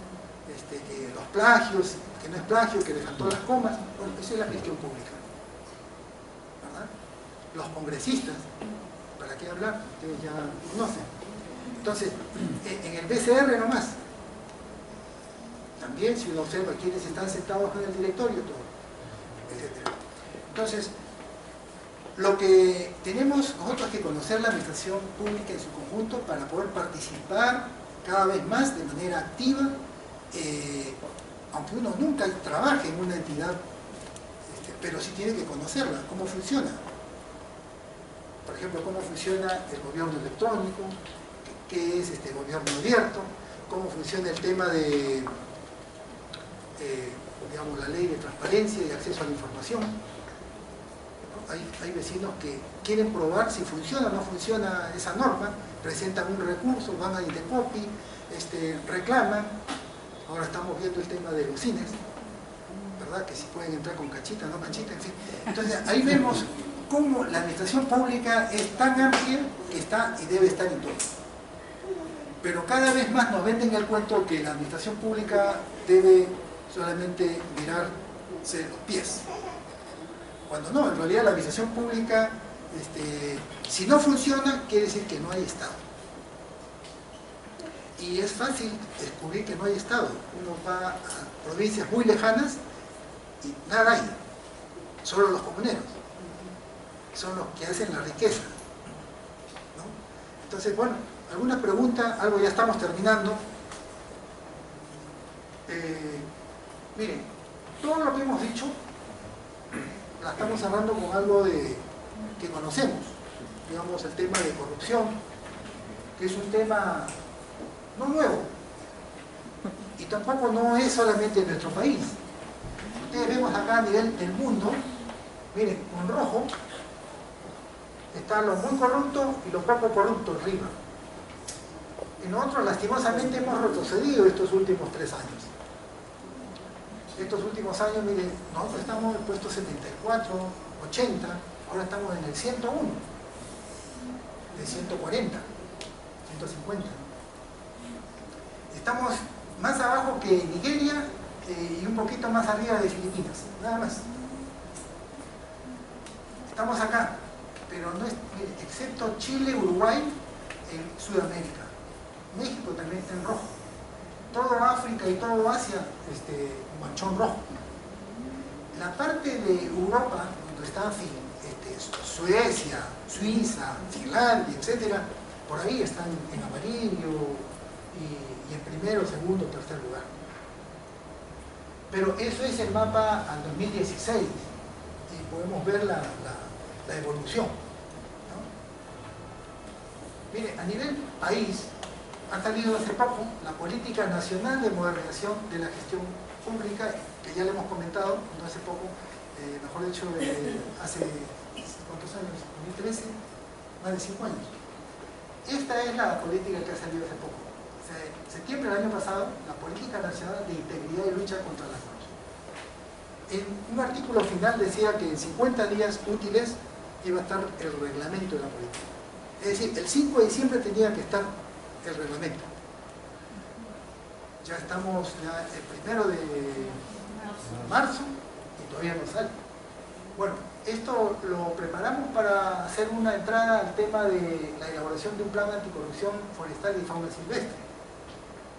Que los plagios, que no es plagio, que le faltó las comas, bueno, esa es la gestión pública, ¿verdad? Los congresistas, ¿para qué hablar? Ustedes ya conocen. Entonces, en el BCR nomás, también si uno observa quiénes están sentados en el directorio, todo, etc. Entonces, lo que tenemos nosotros que conocer la administración pública en su conjunto para poder participar cada vez más de manera activa, aunque uno nunca trabaje en una entidad, pero sí tiene que conocerla, cómo funciona. Por ejemplo, cómo funciona el gobierno electrónico, qué es gobierno abierto, cómo funciona el tema de digamos, la ley de transparencia y acceso a la información. Hay vecinos que quieren probar si funciona o no funciona esa norma, presentan un recurso, van a Indecopi, reclaman. Ahora estamos viendo el tema de los cines, ¿verdad? Que si pueden entrar con cachita, no cachita, en fin. Entonces ahí vemos cómo la administración pública es tan amplia que está y debe estar en todo. Pero cada vez más nos venden el cuento que la administración pública debe solamente mirarse los pies. Cuando no, en realidad la administración pública, si no funciona, quiere decir que no hay Estado. Y es fácil descubrir que no hay Estado. Uno va a provincias muy lejanas y nada hay. Solo los comuneros. Son los que hacen la riqueza, ¿no? Entonces, bueno, ¿alguna pregunta? Algo, ya estamos terminando. Miren, todo lo que hemos dicho la estamos hablando con algo que conocemos, digamos el tema de corrupción, que es un tema no nuevo y tampoco no es solamente en nuestro país. Ustedes vemos acá a nivel del mundo, miren, con rojo están los muy corruptos y los poco corruptos arriba. Y nosotros lastimosamente hemos retrocedido estos últimos 3 años. Estos últimos años, miren, nosotros estamos en el puesto 74, 80, ahora estamos en el 101, de 140, 150. Estamos más abajo que Nigeria y un poquito más arriba de Filipinas, nada más. Estamos acá, pero no es, miren, excepto Chile, Uruguay, en Sudamérica. México también está en rojo. Todo África y todo Asia, manchón rojo. La parte de Europa, donde está Suecia, Suiza, Finlandia, etc., por ahí están en amarillo y en primero, segundo, tercer lugar. Pero eso es el mapa al 2016 y podemos ver la evolución, ¿no? Mire, a nivel país ha salido hace poco la Política Nacional de Modernización de la Gestión Pública, que ya le hemos comentado, no hace poco, mejor dicho, hace, ¿cuántos años? 2013, más de 5 años. Esta es la política que ha salido hace poco. O sea, en septiembre del año pasado, la Política Nacional de Integridad y Lucha contra la Corrupción. En un artículo final decía que en 50 días útiles iba a estar el reglamento de la política. Es decir, el 5 de diciembre tenía que estar el reglamento. Ya estamos el 1 de marzo y todavía no sale. Bueno, esto lo preparamos para hacer una entrada al tema de la elaboración de un plan anticorrupción forestal y fauna silvestre.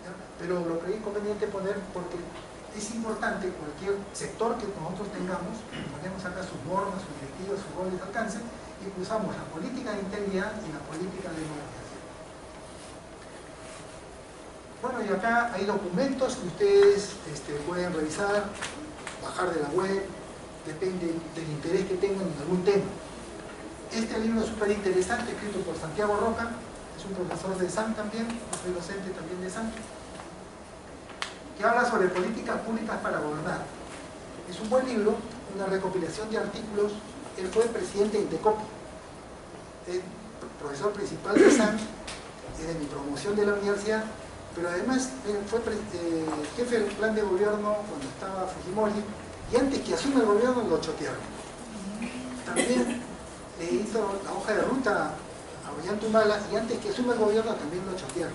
¿Ya? Pero lo creí conveniente poner porque es importante cualquier sector que nosotros tengamos, ponemos acá sus normas, sus directivas, sus roles de alcance y cruzamos la política de integridad y la política de modernización. Bueno, y acá hay documentos que ustedes pueden revisar, bajar de la web, depende del interés que tengan en algún tema. Este libro es súper interesante, escrito por Santiago Roca, es un profesor de SAM también, yo soy docente también de SAM, que habla sobre políticas públicas para gobernar. Es un buen libro, una recopilación de artículos. Él fue presidente de Indecopi, profesor principal de SAM, de mi promoción de la universidad, pero además fue jefe del plan de gobierno cuando estaba Fujimori, y antes que asuma el gobierno lo chotearon. También le hizo la hoja de ruta a Ollantumala y antes que asuma el gobierno también lo chotearon.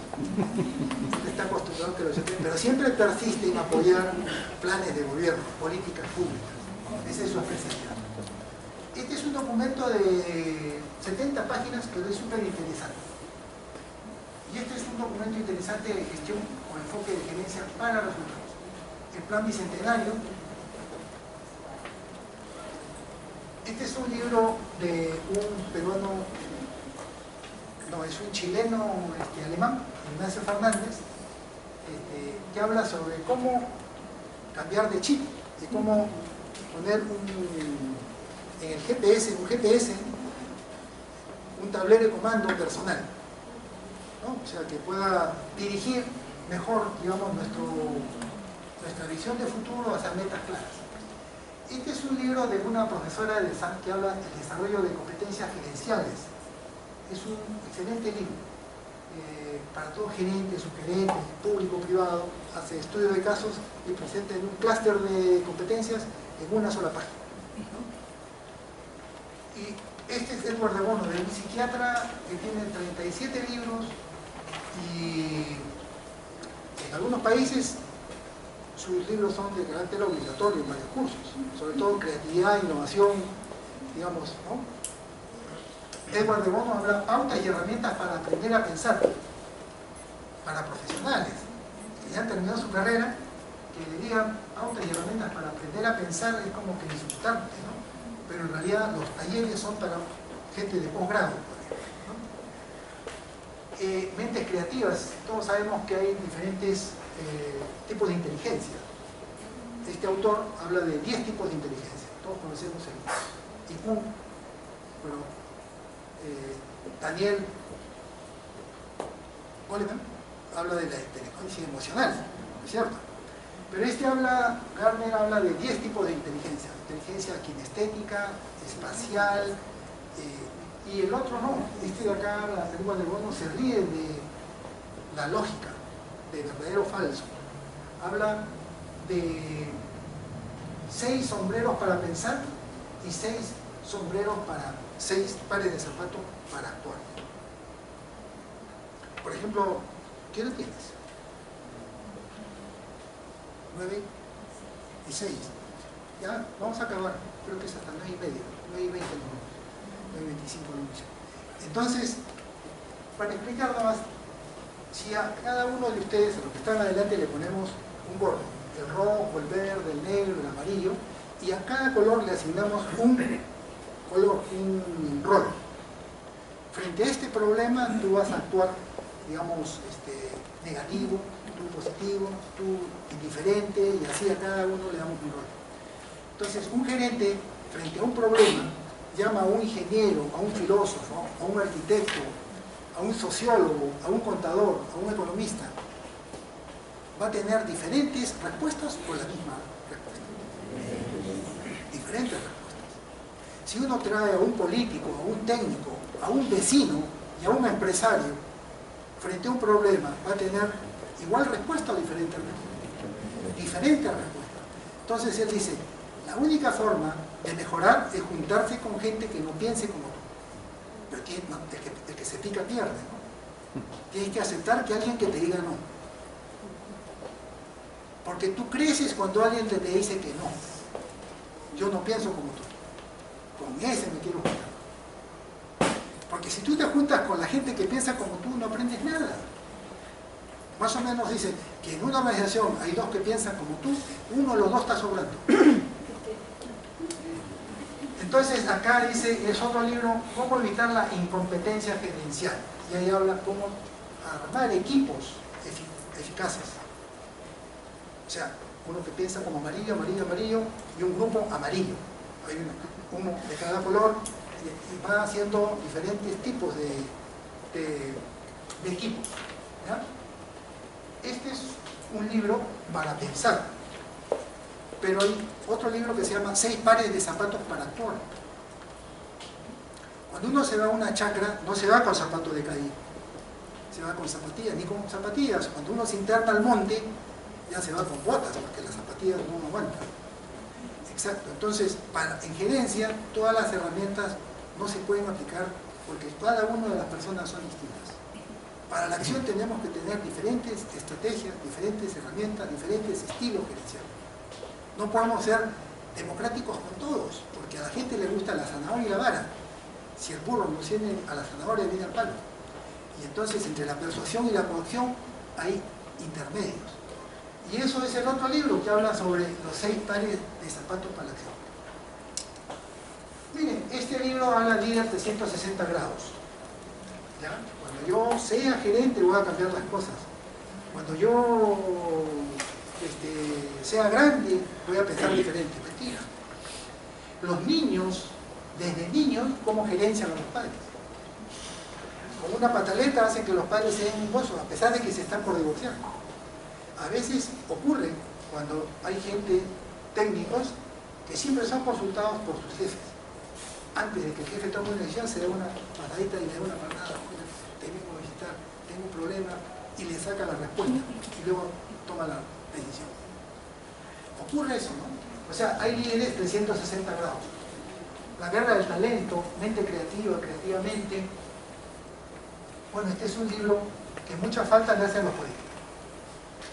Está acostumbrado a que lo choteen, pero siempre persiste en apoyar planes de gobierno, políticas públicas. Esa es su especialidad. Este es un documento de 70 páginas que es súper interesante. Y este es un documento interesante de gestión con enfoque de gerencia para resultados. El plan bicentenario. Este es un libro de un peruano, no, es un chileno alemán, Ignacio Fernández, que habla sobre cómo cambiar de chip y cómo poner en el GPS, un tablero de comando personal, ¿no? O sea, que pueda dirigir mejor, digamos, nuestra visión de futuro hacia metas claras. Este es un libro de una profesora de SAM que habla del desarrollo de competencias gerenciales. Es un excelente libro para todo gerente, subgerente, público, privado. Hace estudio de casos y presenta en un clúster de competencias en una sola página, ¿no? Y este es Edward de Bono, de un psiquiatra que tiene 37 libros y en algunos países sus libros son de carácter obligatorio en varios cursos, sobre todo creatividad, innovación, digamos, ¿no? Edward de Bono habla de pautas y herramientas para aprender a pensar, para profesionales que ya han terminado su carrera, que le digan pautas y herramientas para aprender a pensar es como que insultante, ¿no? Pero en realidad los talleres son para gente de posgrado, ¿no? Mentes creativas, todos sabemos que hay diferentes tipos de inteligencia. Este autor habla de 10 tipos de inteligencia. Todos conocemos el IQ, pero Daniel Goleman habla de la inteligencia emocional, ¿no es cierto? Pero Gardner habla de 10 tipos de inteligencia. Inteligencia kinestética, espacial, y el otro no. Este de acá, la lengua del bono, se ríe de la lógica, de verdadero o falso. Habla de 6 sombreros para pensar y 6 pares de zapatos para actuar. Por ejemplo, ¿qué edad tienes? 9 y 6. Ya, vamos a acabar. Creo que es hasta 9 y medio, 9 y 20 minutos, 9 y 25 minutos. Entonces, para explicar nada más, si a cada uno de ustedes, a los que están adelante, le ponemos un gorro, el rojo, el verde, el negro, el amarillo, y a cada color le asignamos un color, un rol. Frente a este problema tú vas a actuar, digamos, negativo, tú positivo, tú indiferente, y así a cada uno le damos un rol. Entonces, un gerente, frente a un problema, llama a un ingeniero, a un filósofo, a un arquitecto, a un sociólogo, a un contador, a un economista. Va a tener diferentes respuestas o la misma respuesta. Diferentes respuestas. Si uno trae a un político, a un técnico, a un vecino y a un empresario, frente a un problema, va a tener igual respuesta o diferente respuesta. Diferente respuesta. Entonces él dice, la única forma de mejorar es juntarse con gente que no piense como tú. Pero el que se pica pierde, ¿no? Tienes que aceptar que alguien que te diga no. Porque tú creces cuando alguien te dice que no. Yo no pienso como tú. Con ese me quiero juntar. Porque si tú te juntas con la gente que piensa como tú, no aprendes nada. Más o menos dice que en una organización hay dos que piensan como tú, uno de los dos está sobrando. Entonces acá dice, es otro libro, cómo evitar la incompetencia gerencial. Y ahí habla cómo armar equipos eficaces. O sea, uno que piensa como amarillo, amarillo, amarillo, y un grupo amarillo. Hay uno de cada color, y va haciendo diferentes tipos de equipos. ¿Ya? Este es un libro para pensar. Pero hay otro libro que se llama 6 pares de zapatos para actuar. Cuando uno se va a una chacra, no se va con zapatos de calle, se va con zapatillas, ni con zapatillas. Cuando uno se interna al monte, ya se va con botas, porque las zapatillas no aguantan. Exacto. Entonces, en gerencia, todas las herramientas no se pueden aplicar porque cada una de las personas son distintas. Para la acción tenemos que tener diferentes estrategias, diferentes herramientas, diferentes estilos gerenciales. No podemos ser democráticos con todos, porque a la gente le gusta la zanahoria y la vara. Si el burro no tiene a la zanahoria, viene al palo. Y entonces, entre la persuasión y la coacción, hay intermedios. Y eso es el otro libro que habla sobre los 6 pares de zapatos para la acción. Miren, este libro habla de líder 360 grados. ¿Ya? Cuando yo sea gerente voy a cambiar las cosas. Cuando yo sea grande voy a pensar diferente. Mentira. Los niños, desde niños, ¿cómo gerencian a los padres? Con una pataleta hacen que los padres sean ungosos, a pesar de que se están por divorciar. A veces ocurre cuando hay gente, técnicos, que siempre son consultados por sus jefes. Antes de que el jefe tome una decisión, se da una patadita y le da una palmada. Te vengo a visitar, tengo un problema, y le saca la respuesta. Y luego toma la decisión. Ocurre eso, ¿no? O sea, hay líderes 360 grados. La guerra del talento, mente creativa, creativamente. Bueno, este es un libro que mucha falta le hace a los políticos.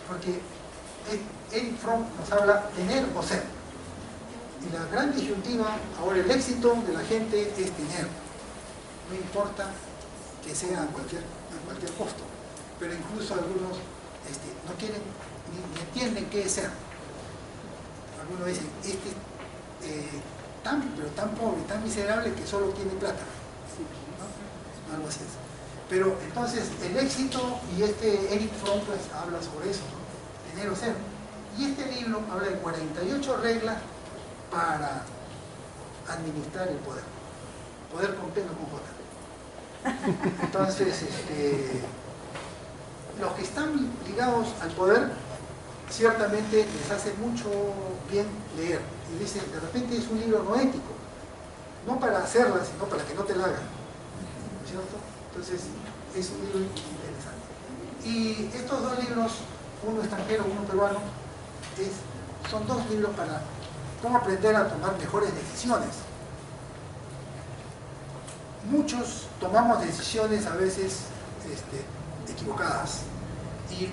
Porque Eric Fromm nos habla tener o ser. Y la gran disyuntiva, ahora el éxito de la gente es tener. No importa que sea a cualquier costo. Pero incluso algunos no quieren ni entienden qué es ser. Algunos dicen, pero tan pobre, tan miserable que solo tiene plata. ¿No? Algo así es. Pero entonces el éxito, y Eric Fromm pues habla sobre eso, ¿no? Tener o ser. Y este libro habla de 48 reglas para administrar el poder. Poder con P, no con J. Entonces, los que están ligados al poder, ciertamente les hace mucho bien leer. Y dice, de repente es un libro no ético, no para hacerla, sino para que no te la hagan. ¿No es cierto? Entonces, es un libro interesante. Y estos dos libros, uno extranjero, uno peruano, son dos libros para cómo aprender a tomar mejores decisiones. Muchos tomamos decisiones a veces equivocadas. Y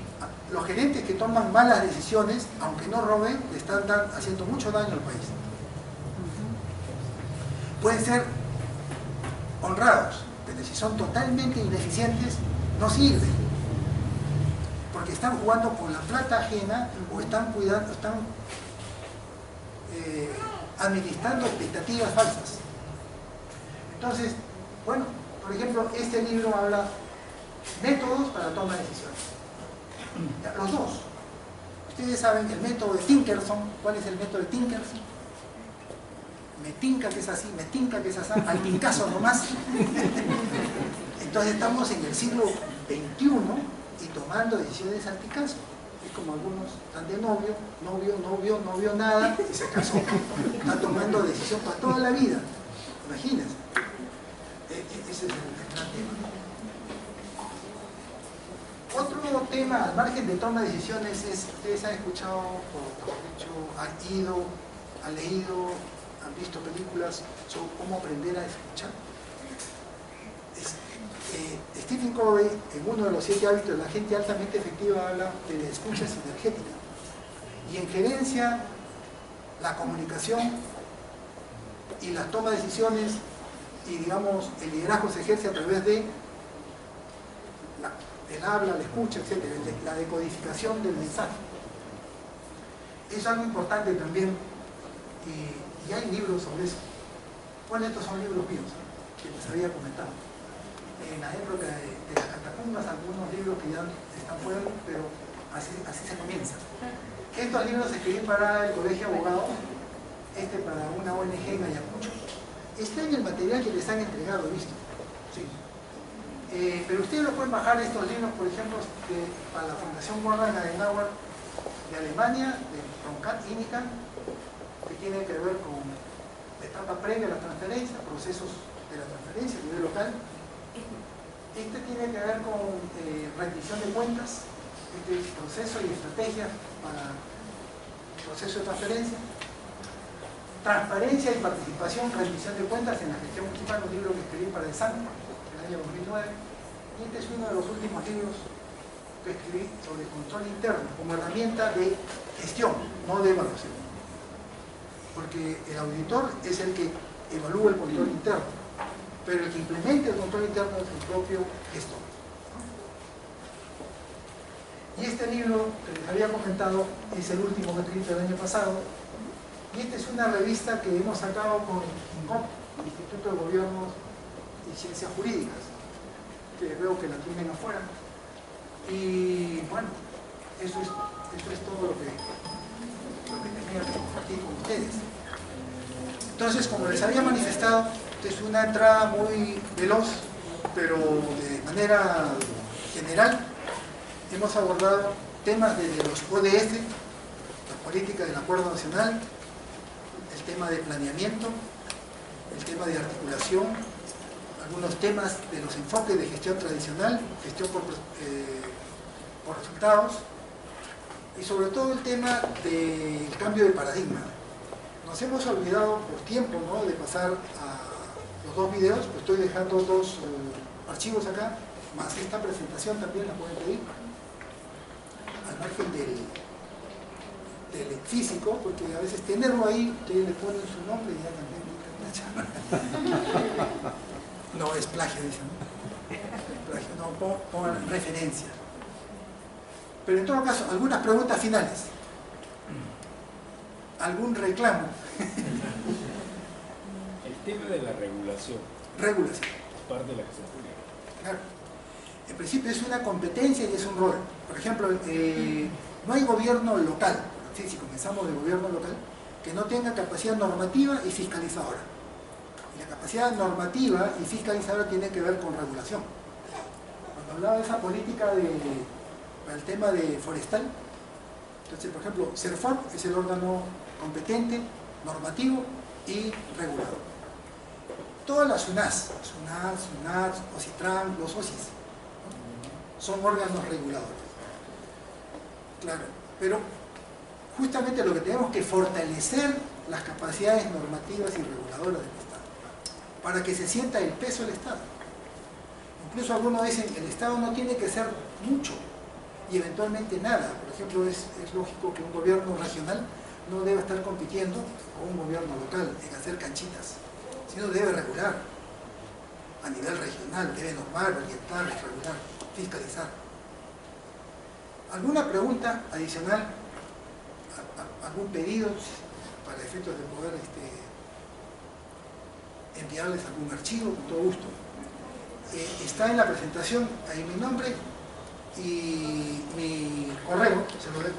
los gerentes que toman malas decisiones, aunque no roben, le están haciendo mucho daño al país. Pueden ser honrados, pero si son totalmente ineficientes, no sirven. Porque están jugando con la plata ajena o están administrando expectativas falsas. Entonces, bueno, por ejemplo, este libro habla métodos para toma de decisiones. Ya, los dos. Ustedes saben el método de Tinkerson. ¿Cuál es el método de Tinkerson? Me tinca que es así, me tinca que es así, al tincazo nomás. Entonces estamos en el siglo XXI y tomando decisiones al tincazo. Es como algunos están de novio, no vio nada y se casó. Están tomando decisión para toda la vida. Imagínense. Ese es el gran tema. Otro tema al margen de toma de decisiones es, ustedes han escuchado, o mejor dicho, han ido, han leído, han visto películas sobre cómo aprender a escuchar. Stephen Covey, en uno de los 7 hábitos de la gente altamente efectiva, habla de la escucha sinergética. Y en gerencia, la comunicación y la toma de decisiones y, digamos, el liderazgo se ejerce a través de el habla, la escucha, etc. La decodificación del mensaje. Es algo importante también, y hay libros sobre eso. Bueno, estos son libros míos, que les había comentado. En la época de las catacumbas, algunos libros que ya están fuera, pero así se comienza. Estos libros escribí para el Colegio de Abogados, para una ONG en Ayacucho. Está en el material que les han entregado, ¿visto? Sí. Pero ustedes lo pueden bajar estos libros, por ejemplo, para la Fundación Konrad Adenauer de Alemania, de Roncat Inican, que tiene que ver con la etapa previa a la transferencia, procesos de la transferencia a nivel local. Este tiene que ver con rendición de cuentas, proceso y estrategia para el proceso de transferencia. Transparencia y participación, rendición de cuentas en la gestión municipal, un libro que escribí para el SAN en el año 2009. Y este es uno de los últimos libros que escribí sobre control interno como herramienta de gestión, no de evaluación. Porque el auditor es el que evalúa el control interno, pero el que implementa el control interno es el propio gestor. Y este libro que les había comentado es el último que escribí el año pasado. Y esta es una revista que hemos sacado con INCOP, el Instituto de Gobiernos y Ciencias Jurídicas, que veo que la tienen afuera. Y bueno, eso es todo lo que tenía que compartir con ustedes. Entonces, como les había manifestado, es una entrada muy veloz, pero de manera general hemos abordado temas desde los ODS, la política del Acuerdo Nacional, el tema de planeamiento, el tema de articulación, algunos temas de los enfoques de gestión tradicional, gestión por resultados, y sobre todo el tema del cambio de paradigma. Nos hemos olvidado por tiempo, ¿no?, de pasar a los 2 videos, pues estoy dejando 2 archivos acá, más esta presentación también la pueden pedir, al margen del físico, porque a veces tenerlo ahí, ustedes le ponen su nombre y ya también. No, es plagio, dicen, ¿no? Plagio, no, pongan referencia. Pero en todo caso, algunas preguntas finales. ¿Algún reclamo? El tema de la regulación. Regulación. Es parte de la gestión pública. Claro. En principio es una competencia y es un rol. Por ejemplo, no hay gobierno local, si comenzamos del gobierno local, que no tenga capacidad normativa y fiscalizadora. Y la capacidad normativa y fiscalizadora tiene que ver con regulación. Cuando hablaba de esa política para el tema de forestal, entonces, por ejemplo, CERFOR es el órgano competente, normativo y regulador. Todas las SUNAT, OCITRAN, los OSIS, ¿no?, son órganos reguladores. Claro, pero justamente lo que tenemos que fortalecer las capacidades normativas y reguladoras del Estado, para que se sienta el peso del Estado. Incluso algunos dicen que el Estado no tiene que ser mucho y eventualmente nada. Por ejemplo, es lógico que un gobierno regional no debe estar compitiendo con un gobierno local en hacer canchitas, sino debe regular a nivel regional, debe normar, orientar, regular, fiscalizar. ¿Alguna pregunta adicional? ¿Algún pedido para efectos de poder enviarles algún archivo con todo gusto. Está en la presentación ahí mi nombre y mi correo, se lo dejo.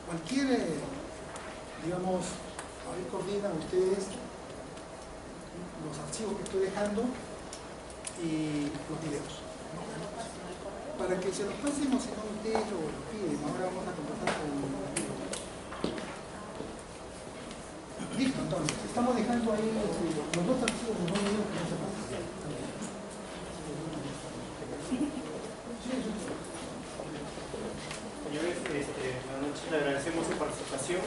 Cualquier, digamos, ahí coordinan ustedes los archivos que estoy dejando y los videos, ¿no? Para que se los pasemos, si no ustedes lo piden. Ahora vamos a conversar con listo. Entonces, estamos dejando ahí los dos archivos, los dos videos que no se pasan. Señores, buenas noches, le agradecemos su participación.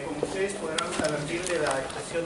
Como ustedes podrán advertir de la expresión